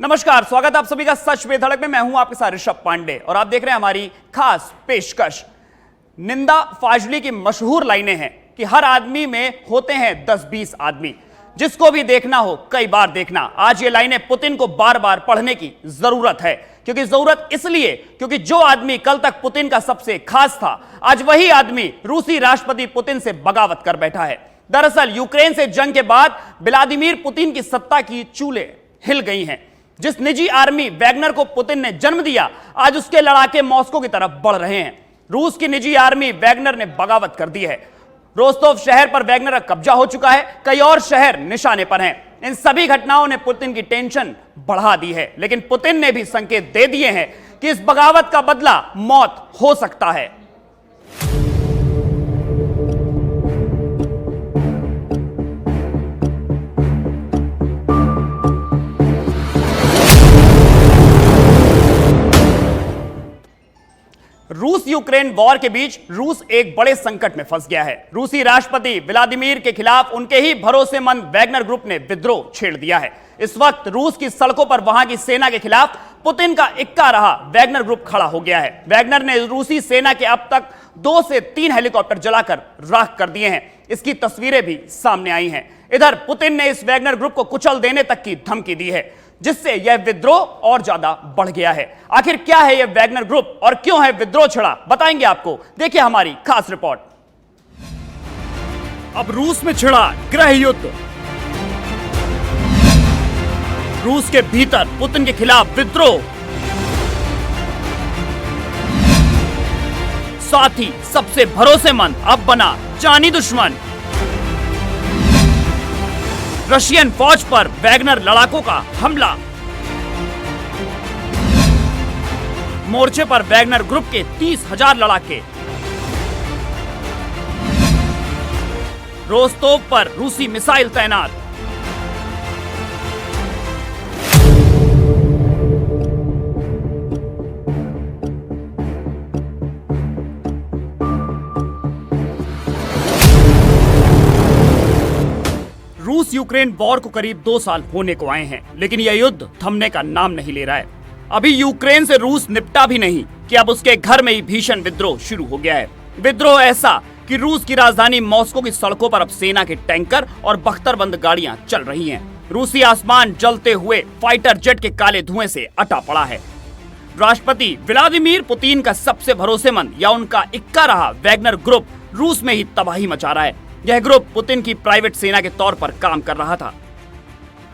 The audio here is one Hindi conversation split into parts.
नमस्कार, स्वागत आप सभी का सच में धड़क में। मैं हूं आपके साथ ऋषभ पांडे और आप देख रहे हैं हमारी खास पेशकश। निंदा फाजली की मशहूर लाइनें हैं कि हर आदमी में होते हैं 10-20 आदमी, जिसको भी देखना हो कई बार देखना। आज ये लाइनें पुतिन को बार बार पढ़ने की जरूरत है, क्योंकि जरूरत इसलिए क्योंकि जो आदमी कल तक पुतिन का सबसे खास था, आज वही आदमी रूसी राष्ट्रपति पुतिन से बगावत कर बैठा है। दरअसल यूक्रेन से जंग के बाद व्लादिमीर पुतिन की सत्ता की चूल्हे हिल गई हैं। जिस निजी आर्मी वैगनर को पुतिन ने जन्म दिया, आज उसके लड़ाके मॉस्को की तरफ बढ़ रहे हैं। रूस की निजी आर्मी वैगनर ने बगावत कर दी है। रोस्तोव शहर पर वैगनर का कब्जा हो चुका है, कई और शहर निशाने पर हैं। इन सभी घटनाओं ने पुतिन की टेंशन बढ़ा दी है, लेकिन पुतिन ने भी संकेत दे दिए हैं कि इस बगावत का बदला मौत हो सकता है। रूस यूक्रेन वॉर के बीच रूस एक बड़े संकट में फंस गया है। रूसी राष्ट्रपति व्लादिमीर के खिलाफ उनके ही भरोसेमंद वैगनर ग्रुप ने विद्रोह छेड़ दिया है। इस वक्त रूस की सड़कों पर वहां की सेना के खिलाफ पुतिन का इक्का रहा वैगनर ग्रुप खड़ा हो गया है। वैगनर ने रूसी सेना के अब तक 2 से 3 हेलीकॉप्टर जलाकर राख कर दिए हैं। इसकी तस्वीरें भी सामने आई हैं। इधर पुतिन ने इस वैगनर ग्रुप को कुचल देने तक की धमकी दी है, जिससे यह विद्रोह और ज्यादा बढ़ गया है। आखिर क्या है यह वैगनर ग्रुप और क्यों है विद्रोह छिड़ा, बताएंगे आपको। देखिए हमारी खास रिपोर्ट। अब रूस में छिड़ा गृह युद्ध। रूस के भीतर पुतिन के खिलाफ विद्रोह, साथ ही सबसे भरोसेमंद अब बना जानी दुश्मन। रशियन फौज पर वैगनर लड़ाकों का हमला। मोर्चे पर वैगनर ग्रुप के 30,000 लड़ाके। रोस्तोव पर रूसी मिसाइल तैनात। रूस यूक्रेन वॉर को करीब 2 साल होने को आए हैं, लेकिन यह युद्ध थमने का नाम नहीं ले रहा है। अभी यूक्रेन से रूस निपटा भी नहीं कि अब उसके घर में ही भीषण विद्रोह शुरू हो गया है। विद्रोह ऐसा कि रूस की राजधानी मॉस्को की सड़कों पर अब सेना के टैंकर और बख्तरबंद गाड़ियां चल रही हैं। रूसी आसमान जलते हुए फाइटर जेट के काले धुएं से अटा पड़ा है। राष्ट्रपति व्लादिमीर पुतिन का सबसे भरोसेमंद या उनका इक्का रहा वैगनर ग्रुप रूस में ही तबाही मचा रहा है। यह ग्रुप पुतिन की प्राइवेट सेना के तौर पर काम कर रहा था।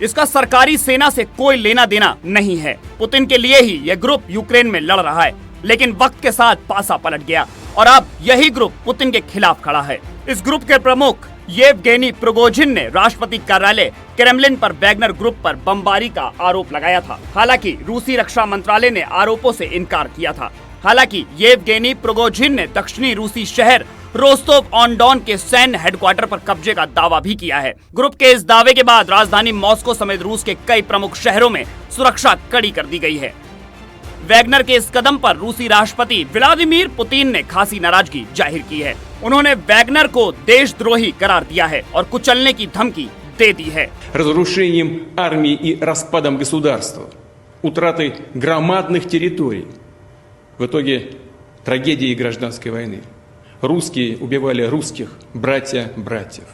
इसका सरकारी सेना से कोई लेना देना नहीं है। पुतिन के लिए ही यह ग्रुप यूक्रेन में लड़ रहा है, लेकिन वक्त के साथ पासा पलट गया और अब यही ग्रुप पुतिन के खिलाफ खड़ा है। इस ग्रुप के प्रमुख येवगेनी प्रिगोजिन ने राष्ट्रपति कार्यालय क्रेमलिन पर वैगनर ग्रुप पर बमबारी का आरोप लगाया था। हालांकि रूसी रक्षा मंत्रालय ने आरोपों से इनकार किया था। हालांकि येवगेनी प्रिगोजिन ने दक्षिणी रूसी शहर रोस्तोव ऑन डॉन के सैन्य हेडक्वार्टर पर कब्जे का दावा भी किया है। ग्रुप के इस दावे के बाद राजधानी मॉस्को समेत रूस के कई प्रमुख शहरों में सुरक्षा कड़ी कर दी गई है। वैगनर के इस कदम पर रूसी राष्ट्रपति व्लादिमीर पुतिन ने खासी नाराजगी जाहिर की है। उन्होंने वैगनर को देशद्रोही करार दिया है और कुचलने की धमकी दे दी है। Разрушением армии и распадом государства, утратой громадных территорий, в итоге трагедии гражданской войны. Русские убивали русских, братья братьев.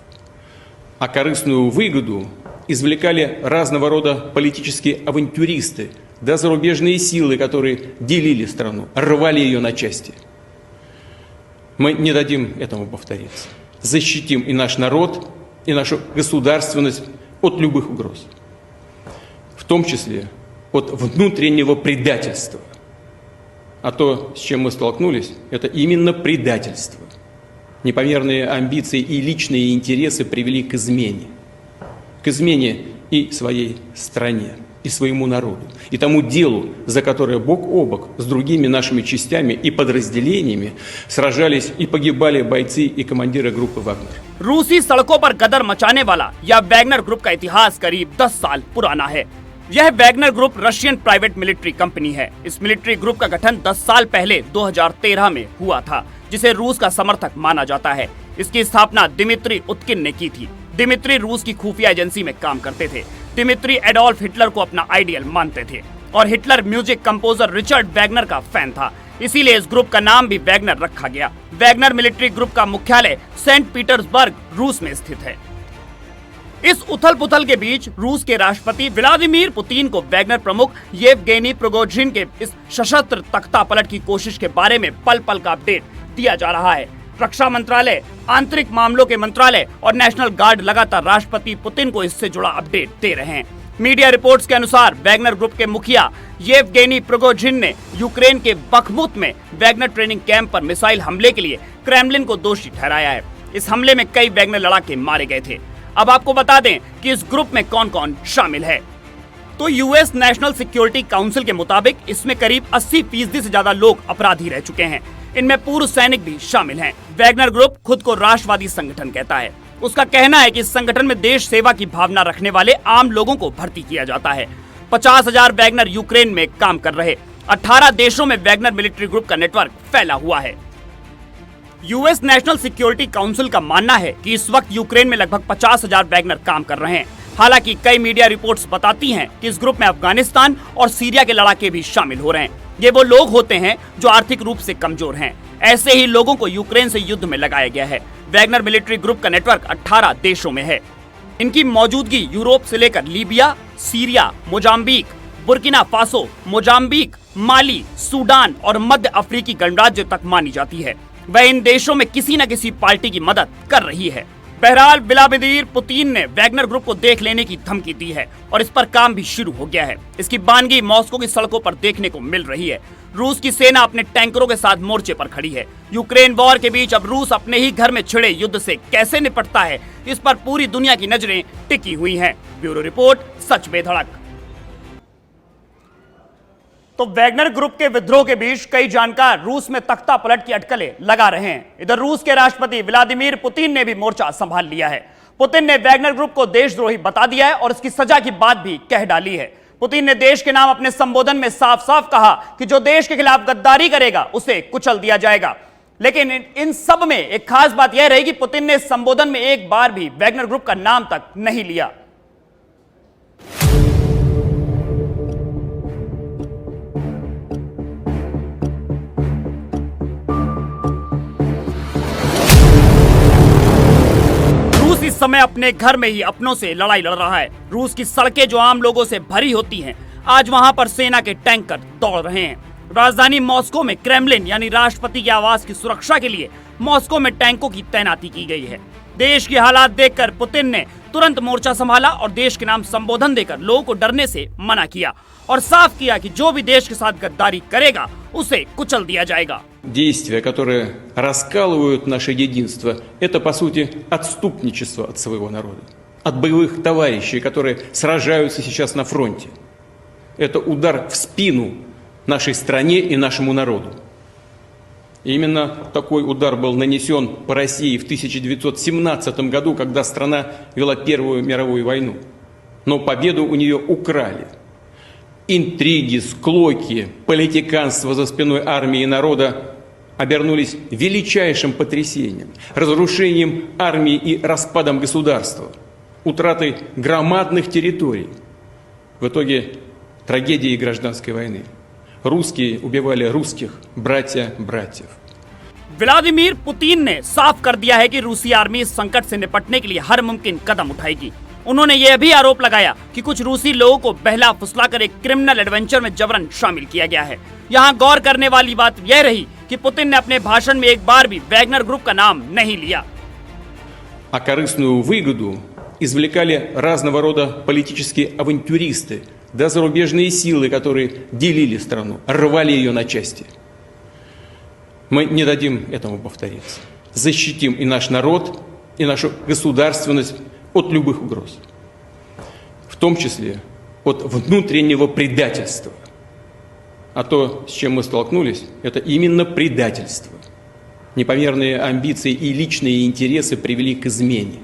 А корыстную выгоду извлекали разного рода политические авантюристы, да зарубежные силы, которые делили страну, рвали ее на части. Мы не дадим этому повториться. Защитим и наш народ, и нашу государственность от любых угроз. В том числе от внутреннего предательства. А то, с чем мы столкнулись, это именно предательство. Непомерные амбиции и личные интересы привели к измене. К измене и своей стране, и своему народу, и тому делу, за которое бок о бок с другими нашими частями и подразделениями сражались и погибали бойцы и командиры группы «Вагнер». रूसी सड़कों पर गदर मचाने वाला यह वैगनर ग्रुप का इतिहास करीब 10 साल पुराना है। यह Wagner group Russian private military company है। इस मिलिट्री ग्रुप का गठन 10 साल पहले 2013 में हुआ था, जिसे रूस का समर्थक माना जाता है। इसकी स्थापना दिमित्री उत्किन ने की थी। दिमित्री रूस की खुफिया एजेंसी में काम करते थे। दिमित्री एडोल्फ हिटलर को अपना आइडियल मानते थे और Hitler music composer Richard Wagner का फैन था। इसीलिए इस ग्रुप का नाम भी वैगनर रखा गया। वैगनर मिलिट्री ग्रुप का मुख्यालय सेंट पीटर्सबर्ग रूस में स्थित है। इस उथल पुथल के बीच रूस के राष्ट्रपति व्लादिमीर पुतिन को वैगनर प्रमुख येवगेनी प्रिगोजिन के इस सशस्त्र तख्तापलट की कोशिश के बारे में पल पल का अपडेट दिया जा रहा है। रक्षा मंत्रालय, आंतरिक मामलों के मंत्रालय और नेशनल गार्ड लगातार राष्ट्रपति पुतिन को इससे जुड़ा अपडेट दे रहे हैं। मीडिया रिपोर्ट्स के अनुसार वैगनर ग्रुप के मुखिया येवगेनी प्रिगोजिन ने यूक्रेन के बखमुत में वैगनर ट्रेनिंग कैंप पर मिसाइल हमले के लिए क्रेमलिन को दोषी ठहराया है। इस हमले में कई वैगनर लड़ाके मारे गए थे। अब आपको बता दें कि इस ग्रुप में कौन कौन शामिल है। तो यूएस नेशनल सिक्योरिटी काउंसिल के मुताबिक इसमें करीब 80% से ज्यादा लोग अपराधी रह चुके हैं। इनमें पूर्व सैनिक भी शामिल हैं। वैगनर ग्रुप खुद को राष्ट्रवादी संगठन कहता है। उसका कहना है कि इस संगठन में देश सेवा की भावना रखने वाले आम लोगों को भर्ती किया जाता है। 50,000 वैगनर यूक्रेन में काम कर रहे। 18 देशों में वैगनर मिलिट्री ग्रुप का नेटवर्क फैला हुआ है। यूएस नेशनल सिक्योरिटी काउंसिल का मानना है कि इस वक्त यूक्रेन में लगभग 50,000 वैगनर काम कर रहे हैं। हालांकि कई मीडिया रिपोर्ट्स बताती हैं कि इस ग्रुप में अफगानिस्तान और सीरिया के लड़ाके भी शामिल हो रहे हैं। ये वो लोग होते हैं जो आर्थिक रूप से कमजोर हैं। ऐसे ही लोगों को यूक्रेन से युद्ध में लगाया गया है। वैगनर मिलिट्री ग्रुप का नेटवर्क 18 देशों में है। इनकी मौजूदगी यूरोप से लेकर Libya, Syria, Mozambique, Burkina Faso, Mozambique, Mali, Sudan और मध्य अफ्रीकी गणराज्य तक मानी जाती है। वह इन देशों में किसी न किसी पार्टी की मदद कर रही है। बहरहाल व्लादिमीर पुतिन ने वैगनर ग्रुप को देख लेने की धमकी दी है और इस पर काम भी शुरू हो गया है। इसकी बानगी मॉस्को की सड़कों पर देखने को मिल रही है। रूस की सेना अपने टैंकरों के साथ मोर्चे पर खड़ी है। यूक्रेन वॉर के बीच अब रूस अपने ही घर में छिड़े युद्ध से कैसे निपटता है, इस पर पूरी दुनिया की नजरें टिकी हुई हैं। ब्यूरो रिपोर्ट, सच बेधड़क। तो वैगनर ग्रुप के विद्रोह के बीच कई जानकार रूस में तख्ता पलट की अटकलें लगा रहे हैं। इधर रूस के राष्ट्रपति व्लादिमीर पुतिन ने भी मोर्चा संभाल लिया है। पुतिन ने वैगनर ग्रुप को देशद्रोही बता दिया है और इसकी सजा की बात भी कह डाली है। पुतिन ने देश के नाम अपने संबोधन में साफ साफ कहा कि जो देश के खिलाफ गद्दारी करेगा उसे कुचल दिया जाएगा। लेकिन इन सब में एक खास बात यह रही कि पुतिन ने इस संबोधन में एक बार भी वैगनर ग्रुप का नाम तक नहीं लिया। इस समय अपने घर में ही अपनों से लड़ाई लड़ रहा है। रूस की सड़कें जो आम लोगों से भरी होती हैं, आज वहां पर सेना के टैंकर दौड़ रहे हैं। राजधानी मॉस्को में क्रेमलिन यानी राष्ट्रपति के आवास की सुरक्षा के लिए मॉस्को में टैंकों की तैनाती की गई है। देश की हालात देखकर पुतिन ने तुरंत मोर्चा संभाला और देश के नाम संबोधन देकर लोगों को डरने से मना किया और साफ किया कि जो भी देश के साथ गद्दारी करेगा उसे कुचल दिया जाएगा। Действия, которые раскалывают наше единство, это, по сути, отступничество от своего народа, от боевых товарищей, которые сражаются сейчас на фронте. Это удар в спину нашей стране и нашему народу. И именно такой удар был нанесен по России в 1917 году, когда страна вела Первую мировую войну. Но победу у нее украли. Интриги, склоки, политиканство за спиной армии и народа обернулись величайшим потрясением, разрушением армии и распадом государства, утратой громадных территорий. В итоге трагедии гражданской войны. Русские убивали русских, братья братьев. व्लादिमीर पुतिन ने साफ कर दिया है कि रूसी आर्मी इस संकट से निपटने के लिए हर मुमकिन कदम उठाएगी। उन्होंने यह भी आरोप लगाया कि कुछ रूसी लोगों को बहला फुसलाकर एक क्रिमिनल एडवेंचर में जबरन शामिल किया गया है। यहाँ गौर करने वाली बात यह रही कि पुतिन ने अपने भाषण में एक बार भी वैगनर ग्रुप का नाम नहीं लिया। А корыстную выгоду извлекали разного рода политические авантюристы, да зарубежные силы, которые делили страну, рвали ее на части. Мы не дадим этому повториться. Защитим и наш народ, и нашу государственность от любых угроз, в том числе от внутреннего предательства. А то, с чем мы столкнулись, это именно предательство. Непомерные амбиции и личные интересы привели к измене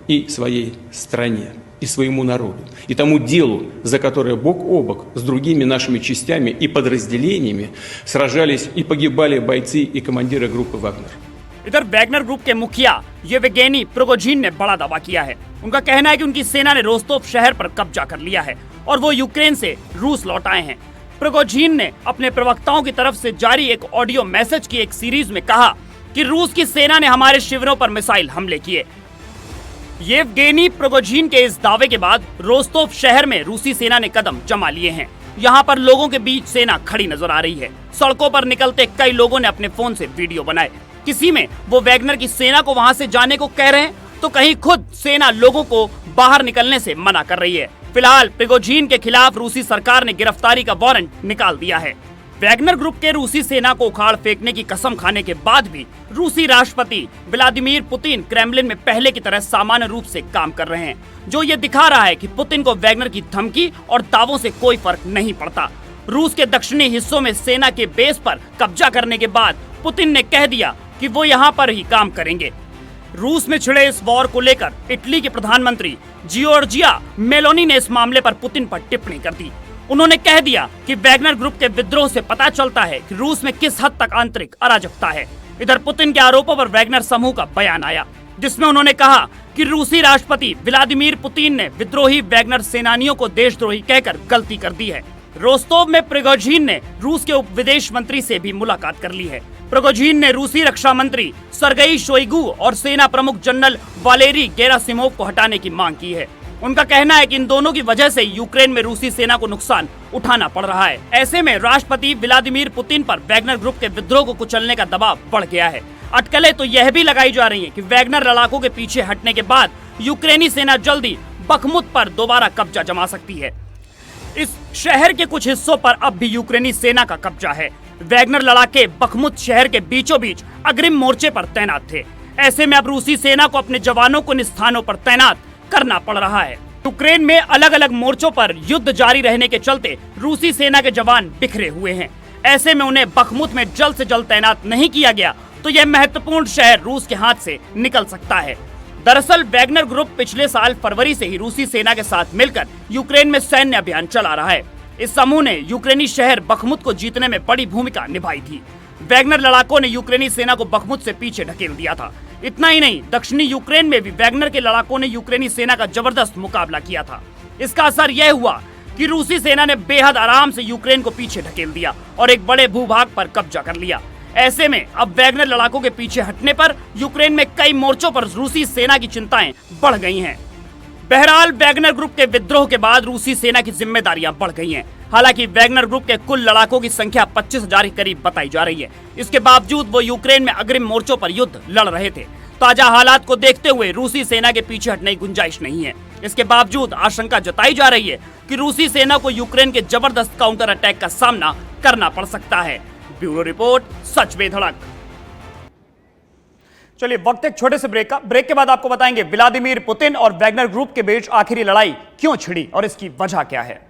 и своей стране, и своему народу, и тому делу, за которое бок о бок с другими нашими частями и подразделениями сражались и погибали бойцы и командиры группы «Вагнер». इधर वैगनर ग्रुप के मुखिया येवगेनी प्रिगोजिन ने बड़ा दावा किया है। उनका कहना है कि उनकी सेना ने रोस्तोव शहर पर कब्जा कर लिया है और वो यूक्रेन से रूस लौट आए हैं। प्रिगोजिन ने अपने प्रवक्ताओं की तरफ से जारी एक ऑडियो मैसेज की एक सीरीज में कहा कि रूस की सेना ने हमारे शिविरों पर मिसाइल हमले किए। येवगेनी प्रिगोजिन के इस दावे के बाद रोस्तोव शहर में रूसी सेना ने कदम जमा लिए हैं। यहाँ पर लोगों के बीच सेना खड़ी नजर आ रही है। सड़कों पर निकलते कई लोगों ने अपने फोन से वीडियो बनाए। किसी में वो वैगनर की सेना को वहां से जाने को कह रहे हैं, तो कहीं खुद सेना लोगों को बाहर निकलने से मना कर रही है। फिलहाल प्रिगोजिन के खिलाफ रूसी सरकार ने गिरफ्तारी का वारंट निकाल दिया है। वैगनर ग्रुप के रूसी सेना को उखाड़ फेंकने की कसम खाने के बाद भी रूसी राष्ट्रपति व्लादिमीर पुतिन क्रेमलिन में पहले की तरह सामान्य रूप से काम कर रहे हैं, जो ये दिखा रहा है कि पुतिन को वैगनर की धमकी और दावों से कोई फर्क नहीं पड़ता। रूस के दक्षिणी हिस्सों में सेना के बेस पर कब्जा करने के बाद पुतिन ने कह दिया कि वो यहाँ पर ही काम करेंगे। रूस में छिड़े इस वॉर को लेकर इटली के प्रधानमंत्री जियोर्जिया मेलोनी ने इस मामले पर पुतिन पर टिप्पणी कर दी। उन्होंने कह दिया कि वैगनर ग्रुप के विद्रोह से पता चलता है कि रूस में किस हद तक आंतरिक अराजकता है। इधर पुतिन के आरोपों पर वैगनर समूह का बयान आया, जिसमें उन्होंने कहा कि रूसी राष्ट्रपति व्लादिमीर पुतिन ने विद्रोही वैगनर सेनानियों को देशद्रोही कहकर गलती कर दी है। रोस्तोव में प्रिगोजिन ने रूस के उप विदेश मंत्री से भी मुलाकात कर ली है। प्रिगोजिन ने रूसी रक्षा मंत्री सरगेई शोइगु और सेना प्रमुख जनरल वालेरी गेरासिमोव को हटाने की मांग की है। उनका कहना है कि इन दोनों की वजह से यूक्रेन में रूसी सेना को नुकसान उठाना पड़ रहा है। ऐसे में राष्ट्रपति व्लादिमीर पुतिन पर वैगनर ग्रुप के विद्रोह को कुचलने का दबाव बढ़ गया है। अटकलें तो यह भी लगाई जा रही हैं कि वैगनर लड़ाकों के पीछे हटने के बाद यूक्रेनी सेना जल्दी बखमुत पर दोबारा कब्जा जमा सकती है। इस शहर के कुछ हिस्सों पर अब भी यूक्रेनी सेना का कब्जा है। वैगनर लड़ाके बखमुत शहर के बीचों बीच अग्रिम मोर्चे पर तैनात थे। ऐसे में अब रूसी सेना को अपने जवानों को इन स्थानों पर तैनात करना पड़ रहा है। यूक्रेन में अलग अलग मोर्चों पर युद्ध जारी रहने के चलते रूसी सेना के जवान बिखरे हुए हैं। ऐसे में उन्हें बखमुत में जल्द से जल्द तैनात नहीं किया गया तो यह महत्वपूर्ण शहर रूस के हाथ से निकल सकता है। दरअसल वैगनर ग्रुप पिछले साल फरवरी से ही रूसी सेना के साथ मिलकर यूक्रेन में सैन्य अभियान चला रहा है। इस समूह ने यूक्रेनी शहर बखमुत को जीतने में बड़ी भूमिका निभाई थी। वैगनर लड़ाकों ने यूक्रेनी सेना को बखमुत से पीछे ढकेल दिया था। इतना ही नहीं, दक्षिणी यूक्रेन में भी वैगनर के लड़ाकों ने यूक्रेनी सेना का जबरदस्त मुकाबला किया था। इसका असर यह हुआ कि रूसी सेना ने बेहद आराम से यूक्रेन को पीछे ढकेल दिया और एक बड़े भूभाग पर कब्जा कर लिया। ऐसे में अब वैगनर लड़ाकों के पीछे हटने पर यूक्रेन में कई मोर्चों पर रूसी सेना की चिंताएं बढ़ गई हैं। बहरहाल वैगनर ग्रुप के विद्रोह के बाद रूसी सेना की जिम्मेदारियां बढ़ गई हैं। हालांकि वैगनर ग्रुप के कुल लड़ाकों की संख्या 25,000 के करीब बताई जा रही है। इसके बावजूद वो यूक्रेन में अग्रिम मोर्चों पर युद्ध लड़ रहे थे। ताजा हालात को देखते हुए रूसी सेना के पीछे हटने की गुंजाइश नहीं है। इसके बावजूद आशंका जताई जा रही है कि रूसी सेना को यूक्रेन के जबरदस्त काउंटर अटैक का सामना करना पड़ सकता है। ब्यूरो रिपोर्ट, सच पे धड़क। चलिए वक्त एक छोटे से ब्रेक का। ब्रेक के बाद आपको बताएंगे व्लादिमीर पुतिन और वैगनर ग्रुप के बीच आखिरी लड़ाई क्यों छिड़ी और इसकी वजह क्या है।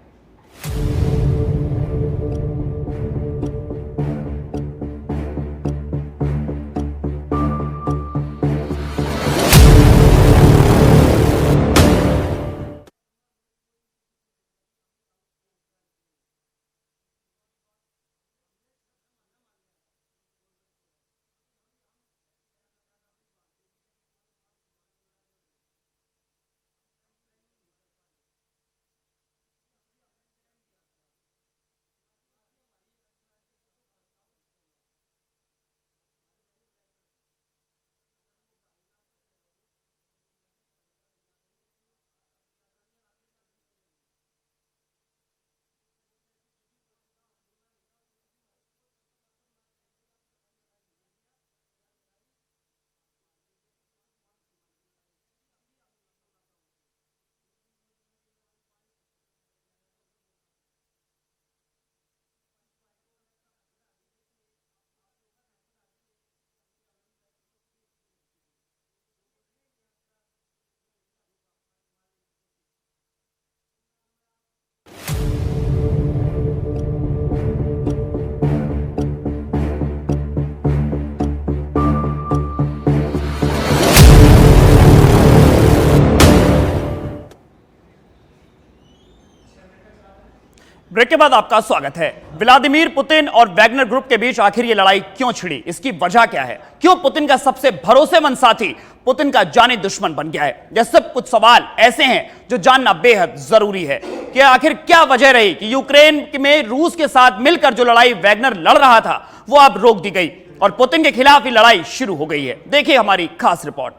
ब्रेक के बाद आपका स्वागत है। व्लादिमीर पुतिन और वैगनर ग्रुप के बीच आखिर ये लड़ाई क्यों छिड़ी, इसकी वजह क्या है? क्यों पुतिन का सबसे भरोसेमंद साथी पुतिन का जानी दुश्मन बन गया है? यह सब कुछ सवाल ऐसे हैं जो जानना बेहद जरूरी है कि आखिर क्या वजह रही कि यूक्रेन में रूस के साथ मिलकर जो लड़ाई वैगनर लड़ रहा था वो अब रोक दी गई और पुतिन के खिलाफ ही लड़ाई शुरू हो गई है। देखिए हमारी खास रिपोर्ट।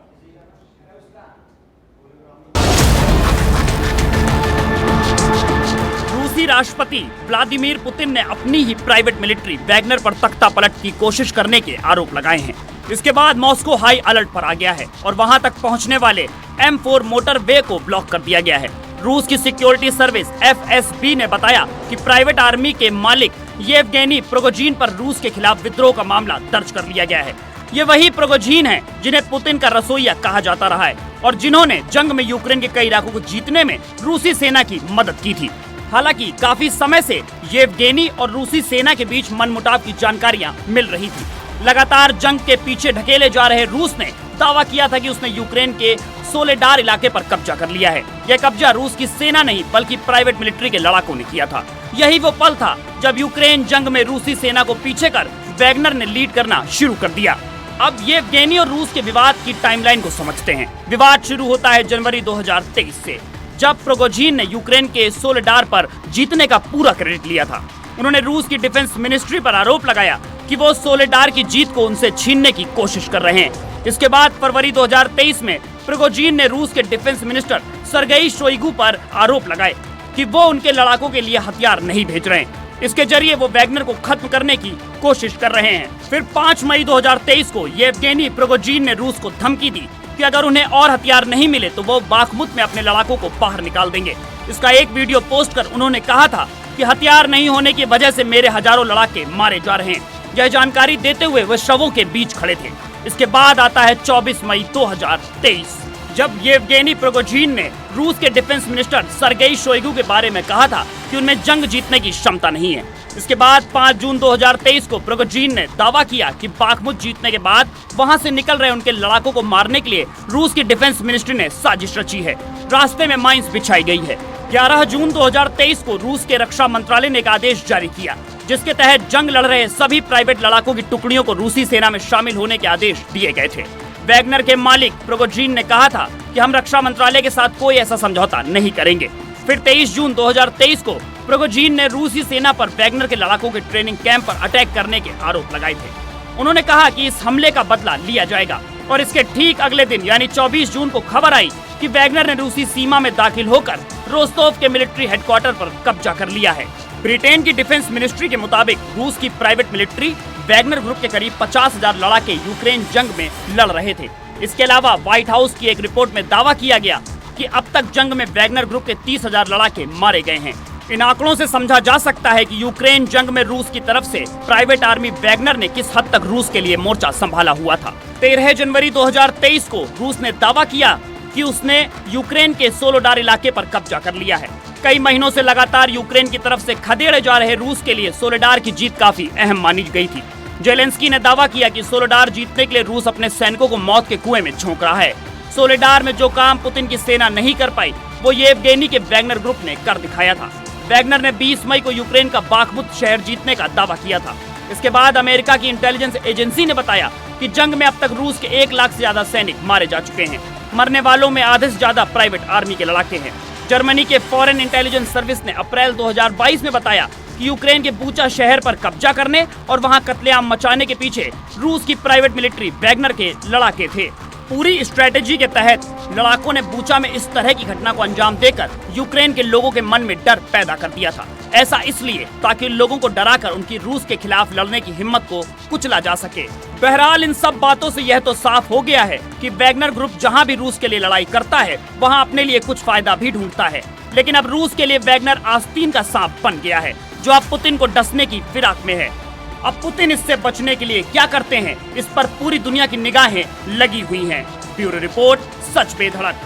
रूसी राष्ट्रपति व्लादिमीर पुतिन ने अपनी ही प्राइवेट मिलिट्री वैगनर पर तख्ता पलट की कोशिश करने के आरोप लगाए हैं। इसके बाद मॉस्को हाई अलर्ट पर आ गया है और वहां तक पहुंचने वाले M4 मोटरवे को ब्लॉक कर दिया गया है। रूस की सिक्योरिटी सर्विस FSB ने बताया कि प्राइवेट आर्मी के मालिक येवगेनी प्रिगोजिन पर रूस के खिलाफ विद्रोह का मामला दर्ज कर लिया गया है। ये वही प्रिगोजिन है जिन्हें पुतिन का रसोइया कहा जाता रहा है और जिन्होंने जंग में यूक्रेन के कई इलाकों को जीतने में रूसी सेना की मदद की थी। हालांकि काफी समय से येवगेनी और रूसी सेना के बीच मनमुटाव की जानकारियां मिल रही थी। लगातार जंग के पीछे ढकेले जा रहे रूस ने दावा किया था कि उसने यूक्रेन के सोलेडार इलाके पर कब्जा कर लिया है। यह कब्जा रूस की सेना नहीं बल्कि प्राइवेट मिलिट्री के लड़ाकों ने किया था। यही वो पल था जब यूक्रेन जंग में रूसी सेना को पीछे कर वैगनर ने लीड करना शुरू कर दिया। अब येवगेनी और रूस के विवाद की टाइमलाइन को समझते हैं। विवाद शुरू होता है जनवरी 2023 से, जब प्रिगोजिन ने यूक्रेन के सोलेडार पर जीतने का पूरा क्रेडिट लिया था। उन्होंने रूस की डिफेंस मिनिस्ट्री पर आरोप लगाया कि वो सोलेडार की जीत को उनसे छीनने की कोशिश कर रहे हैं। इसके बाद फरवरी 2023 में प्रिगोजिन ने रूस के डिफेंस मिनिस्टर सर्गेई शोइगु पर आरोप लगाए कि वो उनके लड़ाकों के लिए हथियार नहीं भेज रहे हैं। इसके जरिए वो वैगनर को खत्म करने की कोशिश कर रहे हैं। फिर 5 मई 2023 को येवगेनी प्रिगोजिन ने रूस को धमकी दी कि अगर उन्हें और हथियार नहीं मिले तो वो बाखमुत में अपने लड़ाकों को बाहर निकाल देंगे। इसका एक वीडियो पोस्ट कर उन्होंने कहा था कि हथियार नहीं होने की वजह से मेरे हजारों लड़ाके मारे जा रहे हैं। यह जानकारी देते हुए वे शवों के बीच खड़े थे। इसके बाद आता है 24 मई 2023, जब येवगेनी प्रिगोजिन ने रूस के डिफेंस मिनिस्टर सर्गेई शोइगु के बारे में कहा था कि उनमें जंग जीतने की क्षमता नहीं है। इसके बाद 5 जून 2023 को प्रिगोजिन ने दावा किया कि बाखमुत जीतने के बाद वहां से निकल रहे उनके लड़ाकों को मारने के लिए रूस की डिफेंस मिनिस्ट्री ने साजिश रची है। रास्ते में माइंस बिछाई गई है। 11 जून 2023 को रूस के रक्षा मंत्रालय ने एक आदेश जारी किया जिसके तहत जंग लड़ रहे सभी प्राइवेट लड़ाकों की टुकड़ियों को रूसी सेना में शामिल होने के आदेश दिए गए थे। वैगनर के मालिक प्रिगोजिन ने कहा था कि हम रक्षा मंत्रालय के साथ कोई ऐसा समझौता नहीं करेंगे। फिर 23 जून 2023 को प्रिगोजिन ने रूसी सेना पर वैगनर के लड़ाकों के ट्रेनिंग कैंप पर अटैक करने के आरोप लगाए थे। उन्होंने कहा कि इस हमले का बदला लिया जाएगा और इसके ठीक अगले दिन यानी 24 जून को खबर आई कि वैगनर ने रूसी सीमा में दाखिल होकर रोस्तोव के मिलिट्री हेडक्वार्टर पर कब्जा कर लिया है। ब्रिटेन की डिफेंस मिनिस्ट्री के मुताबिक रूस की प्राइवेट मिलिट्री वैगनर ग्रुप के करीब 50,000 लड़ाके यूक्रेन जंग में लड़ रहे थे। इसके अलावा व्हाइट हाउस की एक रिपोर्ट में दावा किया गया कि अब तक जंग में वैगनर ग्रुप के 30,000 लड़ाके मारे गए हैं। इन आंकड़ों से समझा जा सकता है कि यूक्रेन जंग में रूस की तरफ से प्राइवेट आर्मी वैगनर ने किस हद तक रूस के लिए मोर्चा संभाला हुआ था। 13 जनवरी 2023 को रूस ने दावा किया कि उसने यूक्रेन के सोलेडार इलाके पर कब्जा कर लिया है। कई महीनों से लगातार यूक्रेन की तरफ से खदेड़े जा रहे रूस के लिए सोलेडार की जीत काफी अहम मानी गई थी। जेलेंस्की ने दावा किया कि सोलेडार जीतने के लिए रूस अपने सैनिकों को मौत के कुएं में झोंक रहा है। सोलेडार में जो काम पुतिन की सेना नहीं कर पाई वो येवगेनी के वैगनर ग्रुप ने कर दिखाया था। वैगनर ने 20 मई को यूक्रेन का बाखमुत शहर जीतने का दावा किया था। इसके बाद अमेरिका की इंटेलिजेंस एजेंसी ने बताया कि जंग में अब तक रूस के 1 लाख से ज्यादा सैनिक मारे जा चुके हैं। मरने वालों में आधे से ज्यादा प्राइवेट आर्मी के लड़ाके हैं। जर्मनी के फॉरेन इंटेलिजेंस सर्विस ने अप्रैल 2022 में बताया कि यूक्रेन के बूचा शहर पर कब्जा करने और वहां कत्लेआम मचाने के पीछे रूस की प्राइवेट मिलिट्री वैगनर के लड़ाके थे। पूरी स्ट्रेटेजी के तहत लड़ाकों ने बूचा में इस तरह की घटना को अंजाम देकर यूक्रेन के लोगों के मन में डर पैदा कर दिया था। ऐसा इसलिए ताकि लोगों को डराकर उनकी रूस के खिलाफ लड़ने की हिम्मत को कुचला जा सके। बहरहाल इन सब बातों से यह तो साफ हो गया है कि वैगनर ग्रुप जहां भी रूस के लिए लड़ाई करता है वहां अपने लिए कुछ फायदा भी ढूंढता है। लेकिन अब रूस के लिए वैगनर आस्तीन का सांप बन गया है जो अब पुतिन को डसने की फिराक में है। अब पुतिन इससे बचने के लिए क्या करते हैं, इस पर पूरी दुनिया की निगाहें लगी हुई हैं। ब्यूरो रिपोर्ट, सच पे धड़क।